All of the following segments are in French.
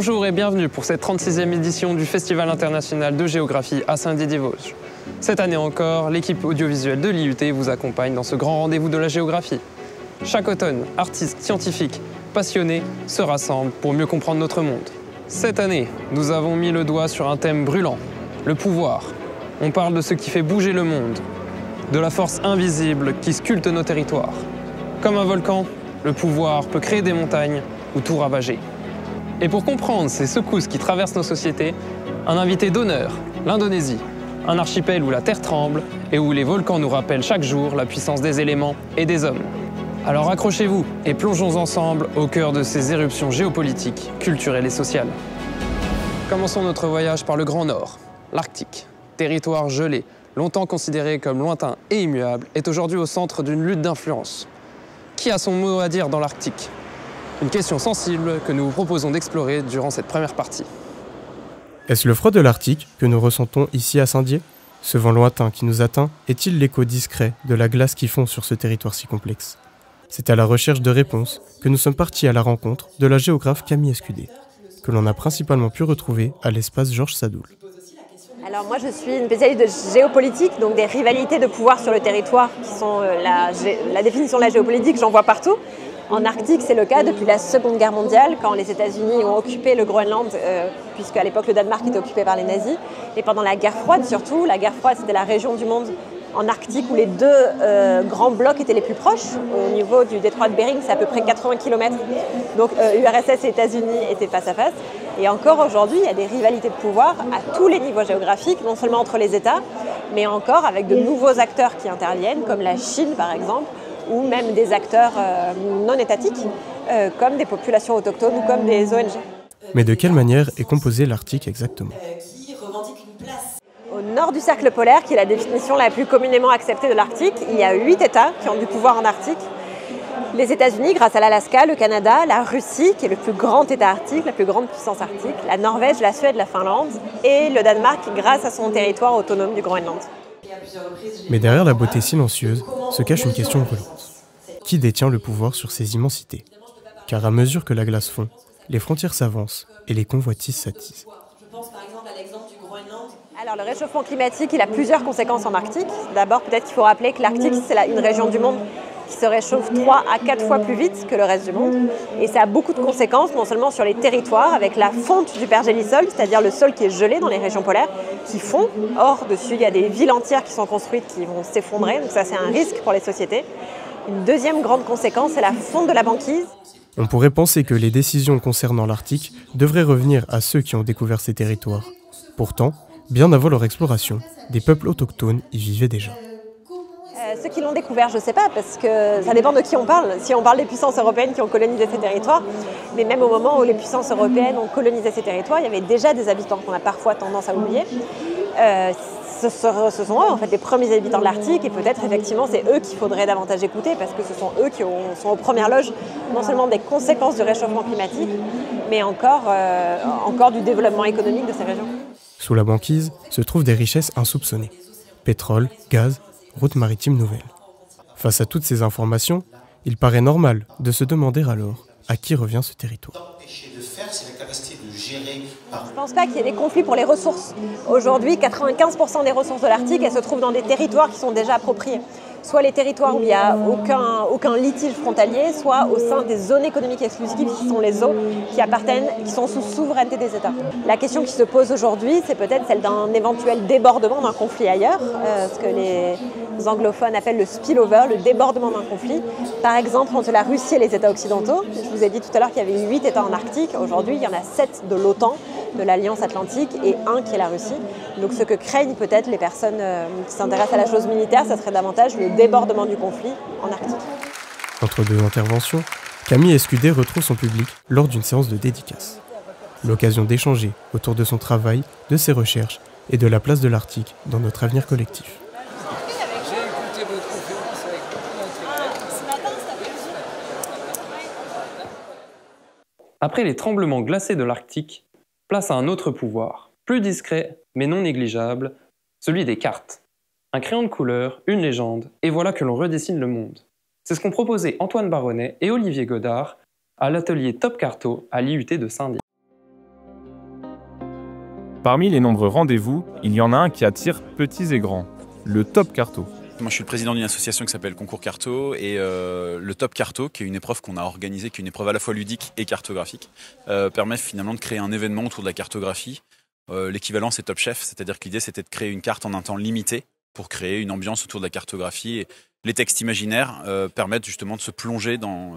Bonjour et bienvenue pour cette 36e édition du Festival international de géographie à Saint-Dié-des-Vosges. Cette année encore, l'équipe audiovisuelle de l'IUT vous accompagne dans ce grand rendez-vous de la géographie. Chaque automne, artistes, scientifiques, passionnés se rassemblent pour mieux comprendre notre monde. Cette année, nous avons mis le doigt sur un thème brûlant, le pouvoir. On parle de ce qui fait bouger le monde, de la force invisible qui sculpte nos territoires. Comme un volcan, le pouvoir peut créer des montagnes ou tout ravager. Et pour comprendre ces secousses qui traversent nos sociétés, un invité d'honneur, l'Indonésie, un archipel où la terre tremble et où les volcans nous rappellent chaque jour la puissance des éléments et des hommes. Alors accrochez-vous et plongeons ensemble au cœur de ces éruptions géopolitiques, culturelles et sociales. Commençons notre voyage par le Grand Nord, l'Arctique. Territoire gelé, longtemps considéré comme lointain et immuable, est aujourd'hui au centre d'une lutte d'influence. Qui a son mot à dire dans l'Arctique ? Une question sensible que nous vous proposons d'explorer durant cette première partie. Est-ce le froid de l'Arctique que nous ressentons ici à Saint-Dié ? Ce vent lointain qui nous atteint est-il l'écho discret de la glace qui fond sur ce territoire si complexe ? C'est à la recherche de réponses que nous sommes partis à la rencontre de la géographe Camille Escudé, que l'on a principalement pu retrouver à l'espace Georges Sadoul. Alors moi je suis une spécialiste de géopolitique, donc des rivalités de pouvoir sur le territoire qui sont la définition de la géopolitique, j'en vois partout. En Arctique, c'est le cas depuis la Seconde Guerre mondiale, quand les États-Unis ont occupé le Groenland, puisqu'à l'époque le Danemark était occupé par les nazis. Et pendant la guerre froide surtout, la guerre froide c'était la région du monde en Arctique où les deux grands blocs étaient les plus proches. Au niveau du détroit de Bering, c'est à peu près 80 km. Donc URSS et États-Unis étaient face à face. Et encore aujourd'hui, il y a des rivalités de pouvoir à tous les niveaux géographiques, non seulement entre les États, mais encore avec de nouveaux acteurs qui interviennent, comme la Chine par exemple, ou même des acteurs non étatiques, comme des populations autochtones ou comme des ONG. Mais de quelle manière est composé l'Arctique exactement ? Au nord du cercle polaire, qui est la définition la plus communément acceptée de l'Arctique, il y a 8 États qui ont du pouvoir en Arctique. Les États-Unis, grâce à l'Alaska, le Canada, la Russie, qui est le plus grand État arctique, la plus grande puissance arctique, la Norvège, la Suède, la Finlande, et le Danemark, grâce à son territoire autonome du Groenland. Mais derrière la beauté silencieuse se cache une question brûlante. Qui détient le pouvoir sur ces immensités ? Car à mesure que la glace fond, les frontières s'avancent et les convoitises s'attisent. Alors le réchauffement climatique, il a plusieurs conséquences en Arctique. D'abord, peut-être qu'il faut rappeler que l'Arctique, c'est une région du monde qui se réchauffe 3 à 4 fois plus vite que le reste du monde. Et ça a beaucoup de conséquences, non seulement sur les territoires, avec la fonte du pergélisol, c'est-à-dire le sol qui est gelé dans les régions polaires, qui fond. Or, dessus, il y a des villes entières qui sont construites qui vont s'effondrer. Donc ça, c'est un risque pour les sociétés. Une deuxième grande conséquence, c'est la fonte de la banquise. On pourrait penser que les décisions concernant l'Arctique devraient revenir à ceux qui ont découvert ces territoires. Pourtant, bien avant leur exploration, des peuples autochtones y vivaient déjà. Ceux qui l'ont découvert, je ne sais pas, parce que ça dépend de qui on parle. Si on parle des puissances européennes qui ont colonisé ces territoires, mais même au moment où les puissances européennes ont colonisé ces territoires, il y avait déjà des habitants qu'on a parfois tendance à oublier. Ce sont eux, en fait, les premiers habitants de l'Arctique, et peut-être, effectivement, c'est eux qu'il faudrait davantage écouter, parce que ce sont eux qui sont aux premières loges, non seulement des conséquences du réchauffement climatique, mais encore du développement économique de ces régions. Sous la banquise se trouvent des richesses insoupçonnées. Pétrole, gaz, routes maritimes nouvelles. Face à toutes ces informations, il paraît normal de se demander alors à qui revient ce territoire. Je ne pense pas qu'il y ait des conflits pour les ressources. Aujourd'hui, 95% des ressources de l'Arctique, elles se trouvent dans des territoires qui sont déjà appropriés. Soit les territoires où il n'y a aucun litige frontalier, soit au sein des zones économiques exclusives qui sont les eaux qui sont sous souveraineté des États. La question qui se pose aujourd'hui, c'est peut-être celle d'un éventuel débordement d'un conflit ailleurs, ce que les anglophones appellent le spillover, le débordement d'un conflit. Par exemple, entre la Russie et les États occidentaux. Je vous ai dit tout à l'heure qu'il y avait 8 États en Arctique. Aujourd'hui, il y en a 7 de l'OTAN, de l'Alliance Atlantique, et 1 qui est la Russie. Donc ce que craignent peut-être les personnes qui s'intéressent à la chose militaire, ça serait davantage le débordement du conflit en Arctique. Entre deux interventions, Camille Escudé retrouve son public lors d'une séance de dédicace. L'occasion d'échanger autour de son travail, de ses recherches et de la place de l'Arctique dans notre avenir collectif. Après les tremblements glacés de l'Arctique, place à un autre pouvoir, plus discret mais non négligeable, celui des cartes. Un crayon de couleur, une légende, et voilà que l'on redessine le monde. C'est ce qu'ont proposé Antoine Baronnet et Olivier Godard à l'atelier Top Carto à l'IUT de Saint-Dié. Parmi les nombreux rendez-vous, il y en a un qui attire petits et grands, le Top Carto. Moi, je suis le président d'une association qui s'appelle Concours Carto et le Top Carto, qui est une épreuve qu'on a organisée, qui est une épreuve à la fois ludique et cartographique, permet finalement de créer un événement autour de la cartographie. L'équivalent, c'est Top Chef, c'est-à-dire que l'idée, c'était de créer une carte en un temps limité pour créer une ambiance autour de la cartographie. Et les textes imaginaires permettent justement de se plonger dans,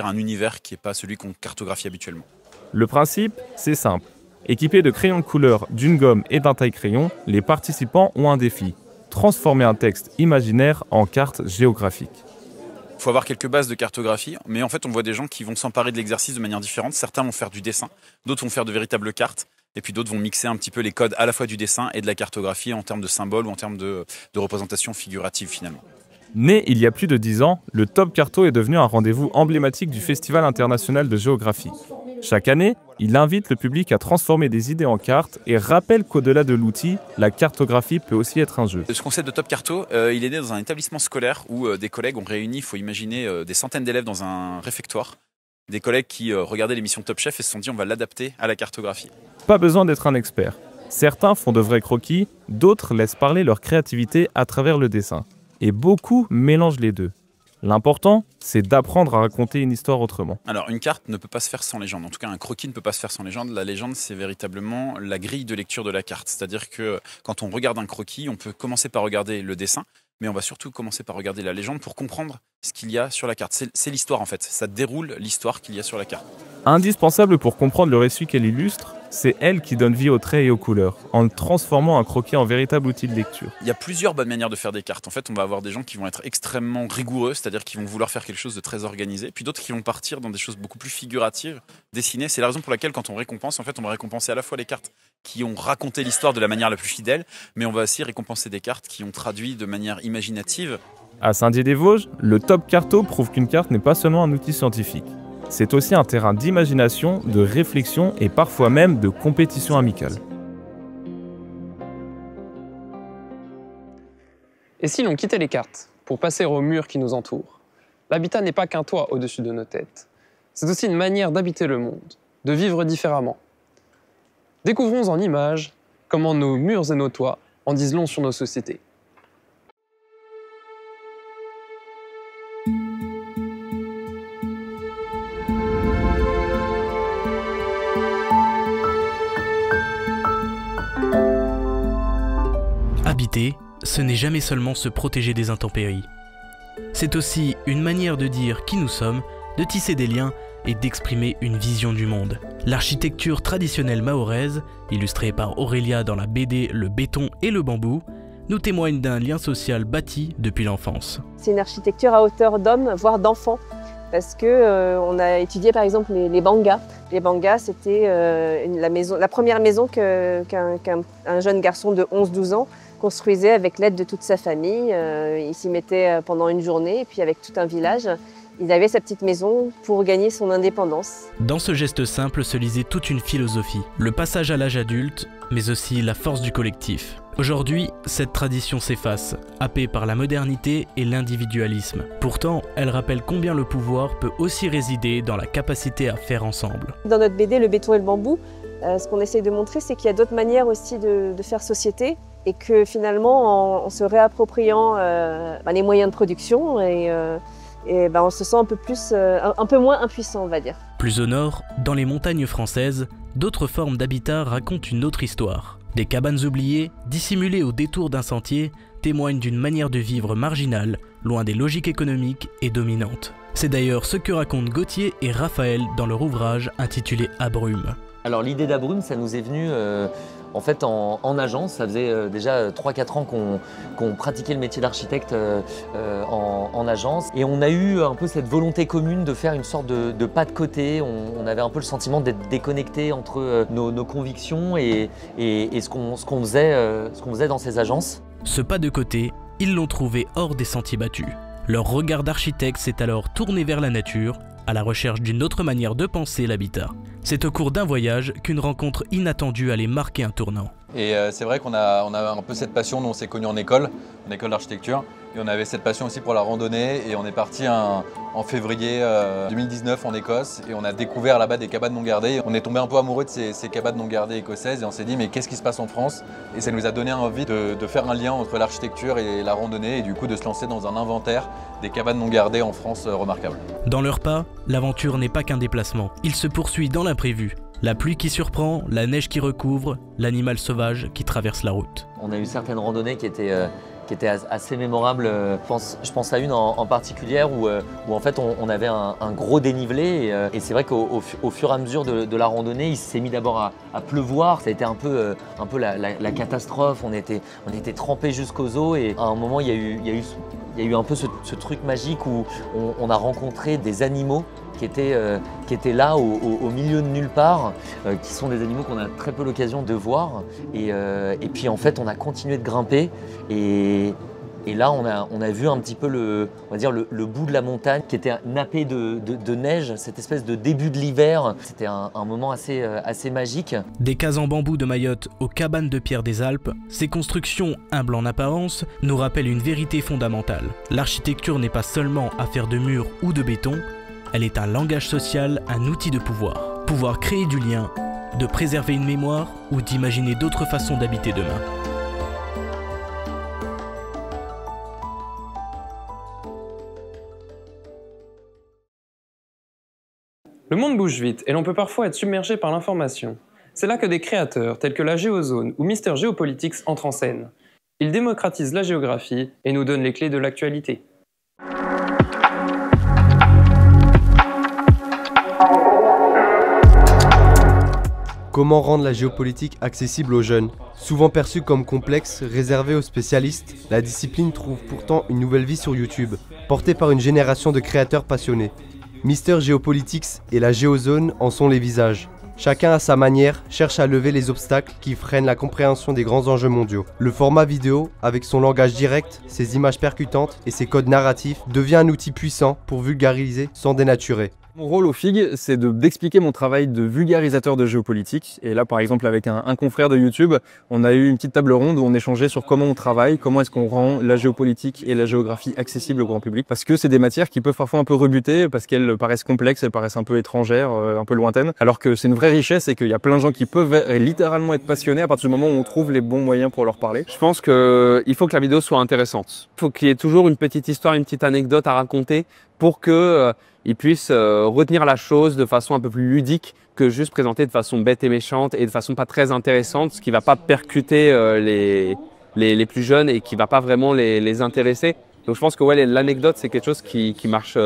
un univers qui n'est pas celui qu'on cartographie habituellement. Le principe, c'est simple. Équipés de crayons de couleur, d'une gomme et d'un taille-crayon, les participants ont un défi. Transformer un texte imaginaire en carte géographique. Il faut avoir quelques bases de cartographie, mais en fait on voit des gens qui vont s'emparer de l'exercice de manière différente. Certains vont faire du dessin, d'autres vont faire de véritables cartes, et puis d'autres vont mixer un petit peu les codes à la fois du dessin et de la cartographie en termes de symboles ou en termes de représentation figurative finalement. Né il y a plus de 10 ans, le Top Carto est devenu un rendez-vous emblématique du Festival international de géographie. Chaque année, il invite le public à transformer des idées en cartes et rappelle qu'au-delà de l'outil, la cartographie peut aussi être un jeu. Ce concept de Top Carto, il est né dans un établissement scolaire où des collègues ont réuni, il faut imaginer, des centaines d'élèves dans un réfectoire. Des collègues qui regardaient l'émission Top Chef et se sont dit on va l'adapter à la cartographie. Pas besoin d'être un expert. Certains font de vrais croquis, d'autres laissent parler leur créativité à travers le dessin. Et beaucoup mélangent les deux. L'important, c'est d'apprendre à raconter une histoire autrement. Alors, une carte ne peut pas se faire sans légende. En tout cas, un croquis ne peut pas se faire sans légende. La légende, c'est véritablement la grille de lecture de la carte. C'est-à-dire que quand on regarde un croquis, on peut commencer par regarder le dessin, mais on va surtout commencer par regarder la légende pour comprendre ce qu'il y a sur la carte. C'est l'histoire, en fait. Ça déroule l'histoire qu'il y a sur la carte. Indispensable pour comprendre le récit qu'elle illustre, c'est elle qui donne vie aux traits et aux couleurs, en transformant un croquis en véritable outil de lecture. Il y a plusieurs bonnes manières de faire des cartes. En fait, on va avoir des gens qui vont être extrêmement rigoureux, c'est-à-dire qui vont vouloir faire quelque chose de très organisé, puis d'autres qui vont partir dans des choses beaucoup plus figuratives, dessinées. C'est la raison pour laquelle, quand on récompense, en fait, on va récompenser à la fois les cartes qui ont raconté l'histoire de la manière la plus fidèle, mais on va aussi récompenser des cartes qui ont traduit de manière imaginative. À Saint-Dié-des-Vosges, le Top Carto prouve qu'une carte n'est pas seulement un outil scientifique. C'est aussi un terrain d'imagination, de réflexion et parfois même de compétition amicale. Et si l'on quittait les cartes pour passer aux murs qui nous entourent? L'habitat n'est pas qu'un toit au-dessus de nos têtes. C'est aussi une manière d'habiter le monde, de vivre différemment. Découvrons en images comment nos murs et nos toits en disent long sur nos sociétés. Habiter, ce n'est jamais seulement se protéger des intempéries. C'est aussi une manière de dire qui nous sommes, de tisser des liens et d'exprimer une vision du monde. L'architecture traditionnelle mahoraise, illustrée par Aurélia dans la BD Le béton et le bambou, nous témoigne d'un lien social bâti depuis l'enfance. C'est une architecture à hauteur d'homme, voire d'enfant, parce que on a étudié par exemple les bangas. Les bangas, c'était la première maison qu'un jeune garçon de 11-12 ans construisait avec l'aide de toute sa famille. Il s'y mettait pendant une journée, et puis avec tout un village, il avait sa petite maison pour gagner son indépendance. Dans ce geste simple se lisait toute une philosophie, le passage à l'âge adulte, mais aussi la force du collectif. Aujourd'hui, cette tradition s'efface, happée par la modernité et l'individualisme. Pourtant, elle rappelle combien le pouvoir peut aussi résider dans la capacité à faire ensemble. Dans notre BD Le béton et le bambou, ce qu'on essaye de montrer, c'est qu'il y a d'autres manières aussi de faire société, et que finalement, en se réappropriant les moyens de production, on se sent un peu moins impuissant, on va dire. Plus au nord, dans les montagnes françaises, d'autres formes d'habitat racontent une autre histoire. Des cabanes oubliées, dissimulées au détour d'un sentier, témoignent d'une manière de vivre marginale, loin des logiques économiques et dominantes. C'est d'ailleurs ce que racontent Gauthier et Raphaël dans leur ouvrage intitulé Abrume. Alors l'idée d'Abrume, ça nous est venu en fait en agence. Ça faisait déjà 3-4 ans qu'on pratiquait le métier d'architecte en agence. Et on a eu un peu cette volonté commune de faire une sorte de pas de côté. On avait un peu le sentiment d'être déconnecté entre nos convictions et ce qu'on faisait dans ces agences. Ce pas de côté, ils l'ont trouvé hors des sentiers battus. Leur regard d'architecte s'est alors tourné vers la nature, à la recherche d'une autre manière de penser l'habitat. C'est au cours d'un voyage qu'une rencontre inattendue allait marquer un tournant. Et c'est vrai qu'on a un peu cette passion, nous on s'est connus en école d'architecture, et on avait cette passion aussi pour la randonnée, et on est parti en février 2019 en Écosse, et on a découvert là-bas des cabanes non gardées. On est tombé un peu amoureux de ces cabanes non gardées écossaises, et on s'est dit mais qu'est-ce qui se passe en France? Et ça nous a donné envie de faire un lien entre l'architecture et la randonnée, et du coup de se lancer dans un inventaire des cabanes non gardées en France remarquables. Dans leur pas, l'aventure n'est pas qu'un déplacement, il se poursuit dans l'imprévu. La pluie qui surprend, la neige qui recouvre, l'animal sauvage qui traverse la route. On a eu certaines randonnées qui étaient assez mémorables. Je pense à une en particulier où en fait on avait un gros dénivelé et c'est vrai qu'au fur et à mesure de la randonnée, il s'est mis d'abord à pleuvoir. Ça a été un peu la catastrophe. On était trempés jusqu'aux os et à un moment il y a eu un peu ce truc magique où on a rencontré des animaux qui étaient là au milieu de nulle part, qui sont des animaux qu'on a très peu l'occasion de voir. Et puis en fait, on a continué de grimper et là, on a vu un petit peu le bout de la montagne qui était nappé de neige, cette espèce de début de l'hiver. C'était un moment assez magique. Des cases en bambou de Mayotte aux cabanes de pierre des Alpes, ces constructions humbles en apparence nous rappellent une vérité fondamentale. L'architecture n'est pas seulement affaire de murs ou de béton, elle est un langage social, un outil de pouvoir. Pouvoir créer du lien, de préserver une mémoire ou d'imaginer d'autres façons d'habiter demain. Le monde bouge vite et l'on peut parfois être submergé par l'information. C'est là que des créateurs tels que la Géozone ou Mister Geopolitics entrent en scène. Ils démocratisent la géographie et nous donnent les clés de l'actualité. Comment rendre la géopolitique accessible aux jeunes? Souvent perçue comme complexe, réservée aux spécialistes, la discipline trouve pourtant une nouvelle vie sur YouTube, portée par une génération de créateurs passionnés. Mister Geopolitics et la Géozone en sont les visages. Chacun à sa manière cherche à lever les obstacles qui freinent la compréhension des grands enjeux mondiaux. Le format vidéo, avec son langage direct, ses images percutantes et ses codes narratifs, devient un outil puissant pour vulgariser sans dénaturer. Mon rôle au FIG, c'est d'expliquer mon travail de vulgarisateur de géopolitique. Et là, par exemple, avec un confrère de YouTube, on a eu une petite table ronde où on échangeait sur comment on travaille, comment est-ce qu'on rend la géopolitique et la géographie accessibles au grand public. Parce que c'est des matières qui peuvent parfois un peu rebuter, parce qu'elles paraissent complexes, elles paraissent un peu étrangères, un peu lointaines. Alors que c'est une vraie richesse et qu'il y a plein de gens qui peuvent littéralement être passionnés à partir du moment où on trouve les bons moyens pour leur parler. Je pense qu'il faut que la vidéo soit intéressante. Il faut qu'il y ait toujours une petite histoire, une petite anecdote à raconter pour que ils puissent retenir la chose de façon un peu plus ludique que juste présenter de façon bête et méchante et de façon pas très intéressante, ce qui va pas percuter les plus jeunes et qui va pas vraiment les intéresser. Donc je pense que ouais, l'anecdote c'est quelque chose qui marche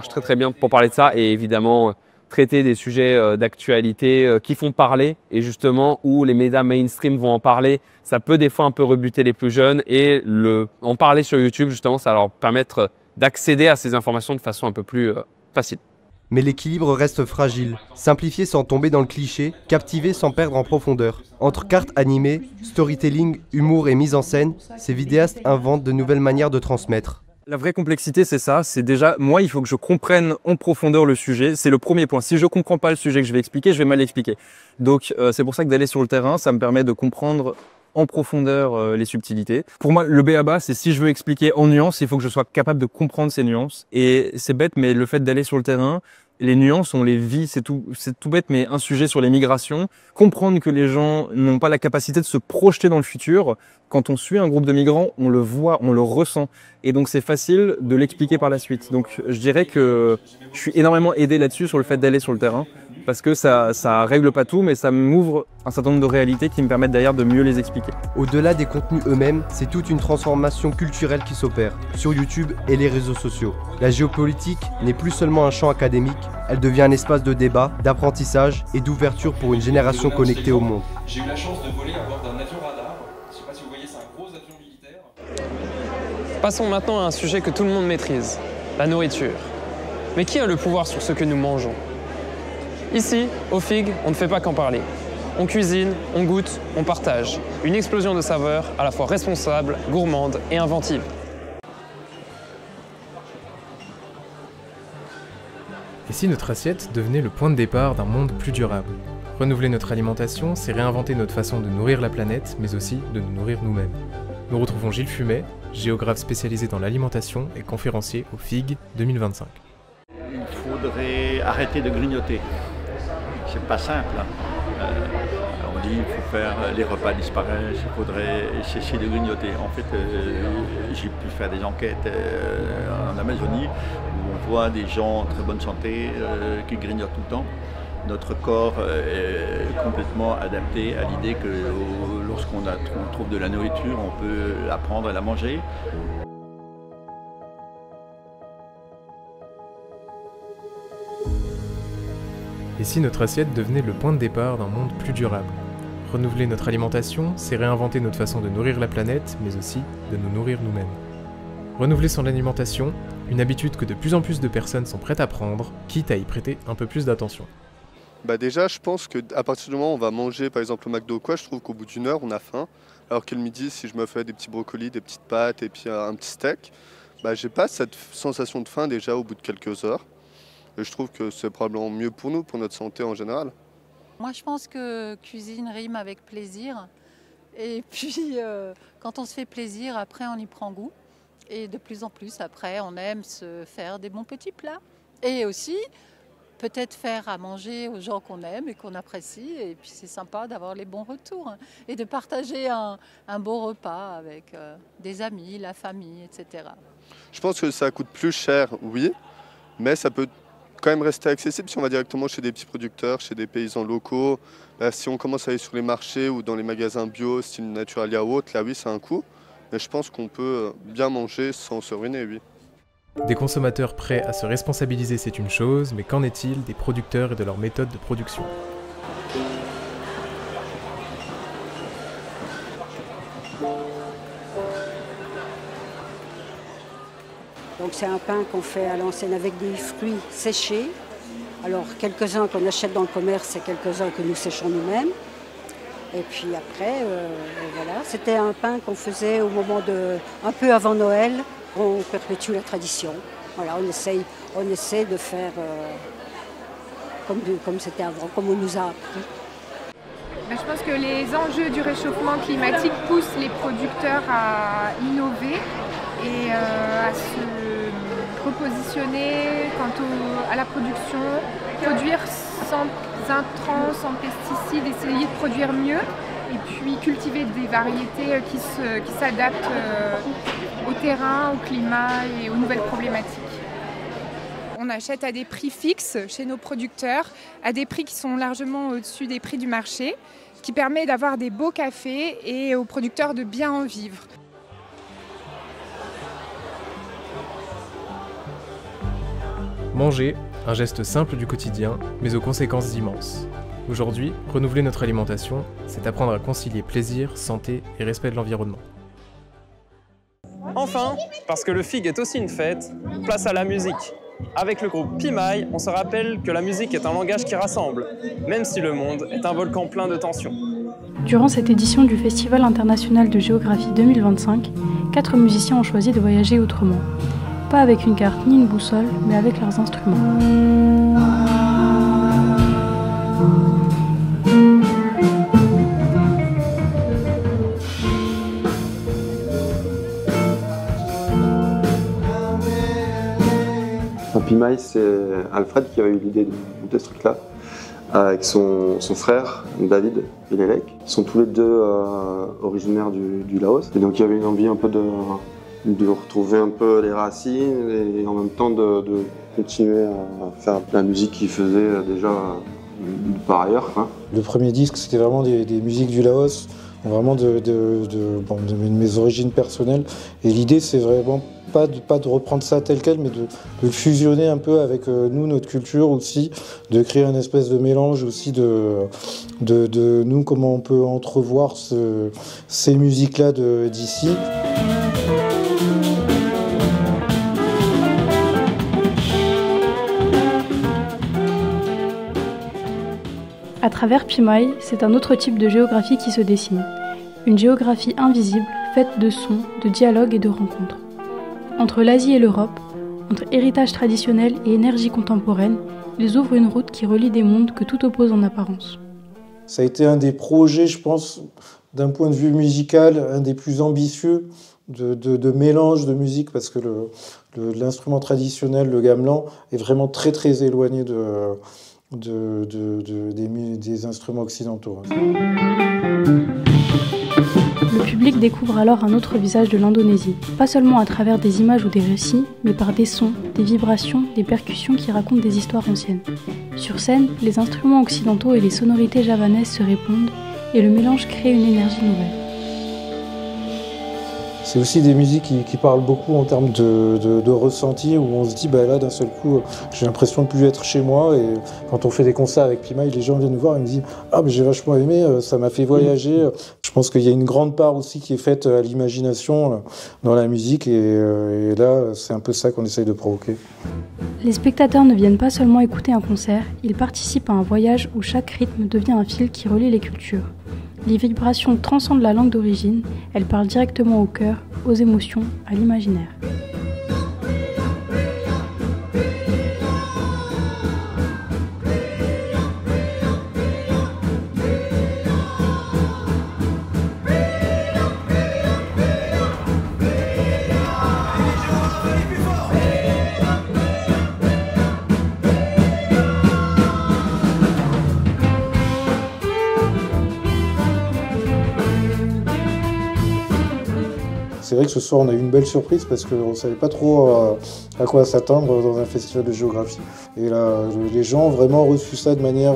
très très bien pour parler de ça et évidemment traiter des sujets d'actualité qui font parler et justement où les médias mainstream vont en parler, ça peut des fois un peu rebuter les plus jeunes et en parler sur YouTube justement ça va leur permettre d'accéder à ces informations de façon un peu plus facile. Mais l'équilibre reste fragile. Simplifier sans tomber dans le cliché, captiver sans perdre en profondeur. Entre cartes animées, storytelling, humour et mise en scène, ces vidéastes inventent de nouvelles manières de transmettre. La vraie complexité, c'est ça. C'est déjà, moi, il faut que je comprenne en profondeur le sujet. C'est le premier point. Si je ne comprends pas le sujet que je vais expliquer, je vais mal l'expliquer. Donc, c'est pour ça que d'aller sur le terrain, ça me permet de comprendre en profondeur les subtilités. Pour moi, le b.a.-ba, c'est si je veux expliquer en nuances, il faut que je sois capable de comprendre ces nuances. Et c'est bête, mais le fait d'aller sur le terrain, les nuances, on les vit, c'est tout bête, mais un sujet sur les migrations, comprendre que les gens n'ont pas la capacité de se projeter dans le futur, quand on suit un groupe de migrants, on le voit, on le ressent. Et donc c'est facile de l'expliquer par la suite. Donc je dirais que je suis énormément aidé là-dessus sur le fait d'aller sur le terrain, parce que ça règle pas tout, mais ça m'ouvre un certain nombre de réalités qui me permettent d'ailleurs de mieux les expliquer. Au-delà des contenus eux-mêmes, c'est toute une transformation culturelle qui s'opère, sur YouTube et les réseaux sociaux. La géopolitique n'est plus seulement un champ académique, elle devient un espace de débat, d'apprentissage et d'ouverture pour une génération connectée au monde. J'ai eu la chance de voler à bord d'un avion radar. Je ne sais pas si vous voyez, c'est un gros avion militaire. Passons maintenant à un sujet que tout le monde maîtrise, la nourriture. Mais qui a le pouvoir sur ce que nous mangeons? Ici, au FIG, on ne fait pas qu'en parler. On cuisine, on goûte, on partage. Une explosion de saveurs à la fois responsable, gourmande et inventive. Et si notre assiette devenait le point de départ d'un monde plus durable? Renouveler notre alimentation, c'est réinventer notre façon de nourrir la planète, mais aussi de nous nourrir nous-mêmes. Nous retrouvons Gilles Fumet, géographe spécialisé dans l'alimentation et conférencier au FIG 2025. Il faudrait arrêter de grignoter. C'est pas simple. On dit qu'il faut faire, les repas disparaissent, il faudrait cesser de grignoter. En fait, j'ai pu faire des enquêtes en Amazonie où on voit des gens en très bonne santé qui grignotent tout le temps. Notre corps est complètement adapté à l'idée que lorsqu'on trouve de la nourriture, on peut apprendre à la manger. Et si notre assiette devenait le point de départ d'un monde plus durable? Renouveler notre alimentation, c'est réinventer notre façon de nourrir la planète, mais aussi de nous nourrir nous-mêmes. Renouveler son alimentation, une habitude que de plus en plus de personnes sont prêtes à prendre, quitte à y prêter un peu plus d'attention. Déjà, je pense qu'à partir du moment où on va manger, par exemple, au McDo ou quoi, je trouve qu'au bout d'une heure, on a faim. Alors que le midi, si je me fais des petits brocolis, des petites pâtes et puis un petit steak, j'ai pas cette sensation de faim déjà au bout de quelques heures. Et je trouve que c'est probablement mieux pour nous, pour notre santé en général. Moi, je pense que cuisine rime avec plaisir. Et puis, quand on se fait plaisir, après, on y prend goût. Et de plus en plus, après, on aime se faire des bons petits plats. Et aussi, peut-être faire à manger aux gens qu'on aime et qu'on apprécie. Et puis, c'est sympa d'avoir les bons retours. Et de partager un beau repas avec des amis, la famille, etc. Je pense que ça coûte plus cher, oui. Mais ça peut quand même rester accessible si on va directement chez des petits producteurs, chez des paysans locaux. Si on commence à aller sur les marchés ou dans les magasins bio, style Naturalia ou autre, là oui, c'est un coût. Mais je pense qu'on peut bien manger sans se ruiner, oui. Des consommateurs prêts à se responsabiliser, c'est une chose, mais qu'en est-il des producteurs et de leur méthode de production? Donc c'est un pain qu'on fait à l'ancienne avec des fruits séchés. Alors quelques-uns qu'on achète dans le commerce et quelques-uns que nous séchons nous-mêmes. Et puis après, voilà, c'était un pain qu'on faisait au moment un peu avant Noël. On perpétue la tradition. Voilà, on essaye de faire comme c'était avant, comme on nous a appris. Je pense que les enjeux du réchauffement climatique poussent les producteurs à innover et à se repositionner quant à la production, produire sans intrants, sans pesticides, essayer de produire mieux et puis cultiver des variétés qui s'adaptent au terrain, au climat et aux nouvelles problématiques. On achète à des prix fixes chez nos producteurs, à des prix qui sont largement au-dessus des prix du marché, ce qui permet d'avoir des beaux cafés et aux producteurs de bien en vivre. Manger, un geste simple du quotidien, mais aux conséquences immenses. Aujourd'hui, renouveler notre alimentation, c'est apprendre à concilier plaisir, santé et respect de l'environnement. Enfin, parce que le FIG est aussi une fête, place à la musique. Avec le groupe Pimaille, on se rappelle que la musique est un langage qui rassemble, même si le monde est un volcan plein de tensions. Durant cette édition du Festival international de géographie 2025, 4 musiciens ont choisi de voyager autrement. Pas avec une carte ni une boussole, mais avec leurs instruments. Pimaille, c'est Alfred qui avait eu l'idée de monter ce truc-là, avec son frère, David Pilelek. Ils sont tous les deux originaires du Laos. Et donc il y avait une envie un peu de retrouver un peu les racines et en même temps de continuer à faire la musique qu'ils faisaient déjà par ailleurs. Le premier disque, c'était vraiment des musiques du Laos, vraiment de mes origines personnelles. Et l'idée, c'est vraiment pas de reprendre ça tel quel, mais de le fusionner un peu avec nous, notre culture aussi, de créer un espèce de mélange aussi de nous, comment on peut entrevoir ces musiques-là d'ici. À travers Pimaille, c'est un autre type de géographie qui se dessine. Une géographie invisible, faite de sons, de dialogues et de rencontres. Entre l'Asie et l'Europe, entre héritage traditionnel et énergie contemporaine, ils ouvrent une route qui relie des mondes que tout oppose en apparence. Ça a été un des projets, je pense, d'un point de vue musical, un des plus ambitieux de mélange de musique, parce que l'instrument traditionnel, le gamelan, est vraiment très très éloigné des instruments occidentaux. Le public découvre alors un autre visage de l'Indonésie, pas seulement à travers des images ou des récits, mais par des sons, des vibrations, des percussions qui racontent des histoires anciennes. Sur scène, les instruments occidentaux et les sonorités javanaises se répondent, et le mélange crée une énergie nouvelle. C'est aussi des musiques qui parlent beaucoup en termes de ressenti, où on se dit, bah là, d'un seul coup, j'ai l'impression de plus être chez moi. Et quand on fait des concerts avec Pimaï, les gens viennent nous voir et me disent, ah, mais j'ai vachement aimé, ça m'a fait voyager. Je pense qu'il y a une grande part aussi qui est faite à l'imagination dans la musique, et là, c'est un peu ça qu'on essaye de provoquer. Les spectateurs ne viennent pas seulement écouter un concert, ils participent à un voyage où chaque rythme devient un fil qui relie les cultures. Les vibrations transcendent la langue d'origine, elles parlent directement au cœur, aux émotions, à l'imaginaire. C'est vrai que ce soir, on a eu une belle surprise parce qu'on ne savait pas trop à quoi s'attendre dans un festival de géographie. Et là, les gens ont vraiment reçu ça de manière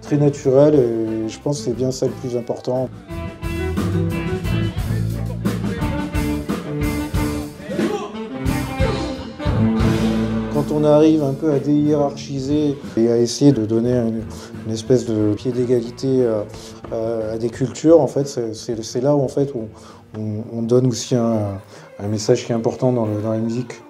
très naturelle, et je pense que c'est bien ça le plus important. Quand on arrive un peu à déhiérarchiser et à essayer de donner une espèce de pied d'égalité à des cultures, en fait, c'est là où, en fait, on donne aussi un message qui est important dans la musique.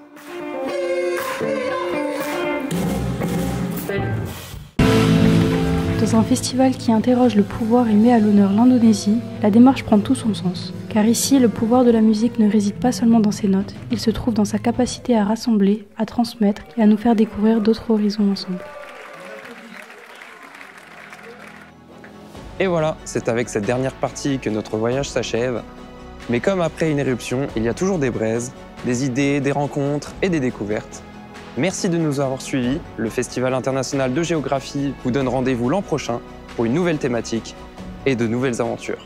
Dans un festival qui interroge le pouvoir et met à l'honneur l'Indonésie, la démarche prend tout son sens. Car ici, le pouvoir de la musique ne réside pas seulement dans ses notes, il se trouve dans sa capacité à rassembler, à transmettre et à nous faire découvrir d'autres horizons ensemble. Et voilà, c'est avec cette dernière partie que notre voyage s'achève. Mais comme après une éruption, il y a toujours des braises, des idées, des rencontres et des découvertes. Merci de nous avoir suivis. Le Festival international de géographie vous donne rendez-vous l'an prochain pour une nouvelle thématique et de nouvelles aventures.